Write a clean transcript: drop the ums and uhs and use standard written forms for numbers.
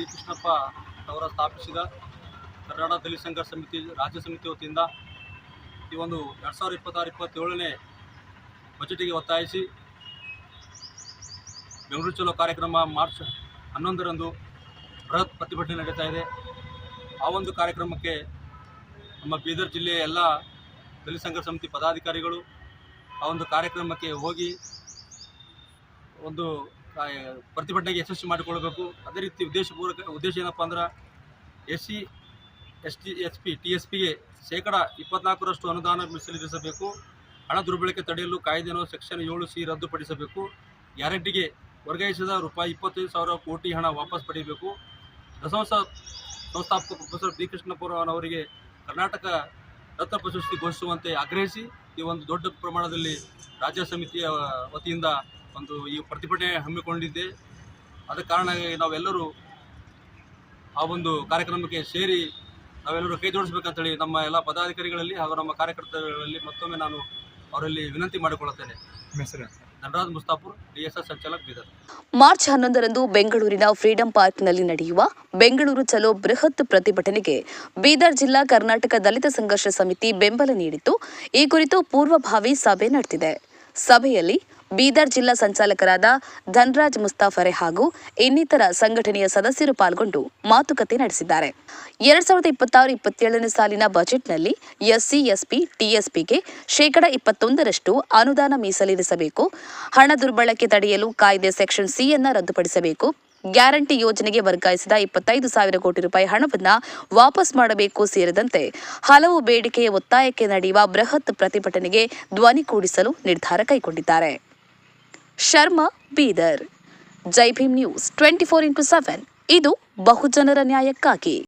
D Krishnappa ಅವರ ಸ್ಥಾಪಿಸಿದ ಕರ್ನಾಟಕ ದಲಿತ ಸಂಘರ್ಷ ಸಮಿತಿ ರಾಜ್ಯ ಸಮಿತಿ ವತಿಯಿಂದ ಈ ಒಂದು 2026-27ನೇ ಬಜೆಟಿಗೆ ಒತ್ತಾಯಿಸಿ ಬೆಂಗಳೂರು ಚಲೋ ಕಾರ್ಯಕ್ರಮ ಮಾರ್ಚ್ 11ರಂದು ಬೃಹತ್ ಪ್ರತಿಭಟನೆ ನಡೀತಾ ಇದೆ. ಆ ಒಂದು ಕಾರ್ಯಕ್ರಮಕ್ಕೆ ನಮ್ಮ ಬೀದರ್ ಜಿಲ್ಲೆಯ ಎಲ್ಲ ದಲಿತ ಸಂಘರ್ಷ ಸಮಿತಿ ಪದಾಧಿಕಾರಿಗಳು ಆ ಒಂದು ಕಾರ್ಯಕ್ರಮಕ್ಕೆ ಹೋಗಿ ಒಂದು ಪ್ರತಿಭಟನೆಗೆ ಯಶಸ್ವಿ ಮಾಡಿಕೊಳ್ಳಬೇಕು. ಅದೇ ರೀತಿ ಉದ್ದೇಶ ಏನಪ್ಪ ಅಂದ್ರೆ SC ST SP TSPಗೆ 24% ಅನುದಾನ ಮೀಸಲಿರಿಸಬೇಕು. ಹಣ ದುರ್ಬಳಕೆ ತಡೆಯಲು ಕಾಯ್ದೆಯನ್ನು ಸೆಕ್ಷನ್ 7C ರದ್ದುಪಡಿಸಬೇಕು. ಗ್ಯಾರಂಟಿಗೆ ವರ್ಗಾಯಿಸಿದ ₹25,000 ಕೋಟಿ ಹಣ ವಾಪಸ್ ಪಡೆಯಬೇಕು. ದಸಂಸ ಸಂಸ್ಥಾಪಕ ಪ್ರೊಫೆಸರ್ ಡಿ ಕೃಷ್ಣಪ್ಪನವರಿಗೆ ಕರ್ನಾಟಕ ರತ್ನ ಪ್ರಶಸ್ತಿ ಘೋಷಿಸುವಂತೆ ಆಗ್ರಹಿಸಿ ಈ ಒಂದು ದೊಡ್ಡ ಪ್ರಮಾಣದಲ್ಲಿ ರಾಜ್ಯ ಸಮಿತಿಯ ವತಿಯಿಂದ ಈ ಪ್ರತಿಭಟನೆ ಹಮ್ಮಿಕೊಂಡಿದ್ದೆ. ಆದ ಕಾರಣ ನಾವೆಲ್ಲರೂ ಆ ಒಂದು ಕಾರ್ಯಕ್ರಮಕ್ಕೆ ಸೇರಿ ನಾವೆಲ್ಲರೂ ಕೈ ಜೋಡಿಸಬೇಕಂತೇಳಿ ನಮ್ಮ ಎಲ್ಲ ಪದಾಧಿಕಾರಿಗಳಲ್ಲಿ ಹಾಗೂ ನಮ್ಮ ಕಾರ್ಯಕರ್ತರಲ್ಲಿ ಮತ್ತೊಮ್ಮೆ ನಾನು ಅವರಲ್ಲಿ ವಿನಂತಿ ಮಾಡಿಕೊಳ್ಳುತ್ತೇನೆ. ಧನರಾಜ್ ಮುಸ್ತಾಪುರ್, DSS ಸಂಚಾಲಕ, ಬೀದರ್. ಮಾರ್ಚ್ 11ರಂದು ಬೆಂಗಳೂರಿನ ಫ್ರೀಡಂ ಪಾರ್ಕ್ನಲ್ಲಿ ನಡೆಯುವ ಬೆಂಗಳೂರು ಚಲೋ ಬೃಹತ್ ಪ್ರತಿಭಟನೆಗೆ ಬೀದರ್ ಜಿಲ್ಲಾ ಕರ್ನಾಟಕ ದಲಿತ ಸಂಘರ್ಷ ಸಮಿತಿ ಬೆಂಬಲ ನೀಡಿದ್ದು, ಈ ಕುರಿತು ಪೂರ್ವಭಾವಿ ಸಭೆ ನಡೆದಿದೆ. ಸಭೆಯಲ್ಲಿ ಬೀದರ್ ಜಿಲ್ಲಾ ಸಂಚಾಲಕರಾದ ಧನರಾಜ್ ಮುಸ್ತಾಫರೆ ಹಾಗೂ ಇನ್ನಿತರ ಸಂಘಟನೆಯ ಸದಸ್ಯರು ಪಾಲ್ಗೊಂಡು ಮಾತುಕತೆ ನಡೆಸಿದ್ದಾರೆ. 2026-27ನೇ ಸಾಲಿನ ಬಜೆಟ್ನಲ್ಲಿ SC SP TSPಗೆ 21% ಅನುದಾನ ಮೀಸಲಿರಿಸಬೇಕು. ಹಣ ದುರ್ಬಳಕೆ ತಡೆಯಲು ಕಾಯ್ದೆ ಸೆಕ್ಷನ್ C ಅನ್ನು ರದ್ದುಪಡಿಸಬೇಕು. ಗ್ಯಾರಂಟಿ ಯೋಜನೆಗೆ ವರ್ಗಾಯಿಸಿದ ₹25,000 ಕೋಟಿ ಹಣವನ್ನು ವಾಪಸ್ ಮಾಡಬೇಕು ಸೇರಿದಂತೆ ಹಲವು ಬೇಡಿಕೆಯ ಒತ್ತಾಯಕ್ಕೆ ನಡೆಯುವ ಬೃಹತ್ ಪ್ರತಿಭಟನೆಗೆ ಧ್ವನಿ ಕೂಡಿಸಲು ನಿರ್ಧಾರ ಕೈಗೊಂಡಿದ್ದಾರೆ. ಶರ್ಮಾ, ಬೀದರ್. ಜೈ ಭೀಮ್ ನ್ಯೂಸ್ 24x7 ಇದು ಬಹುಜನರ ನ್ಯಾಯಕ್ಕಾಗಿ.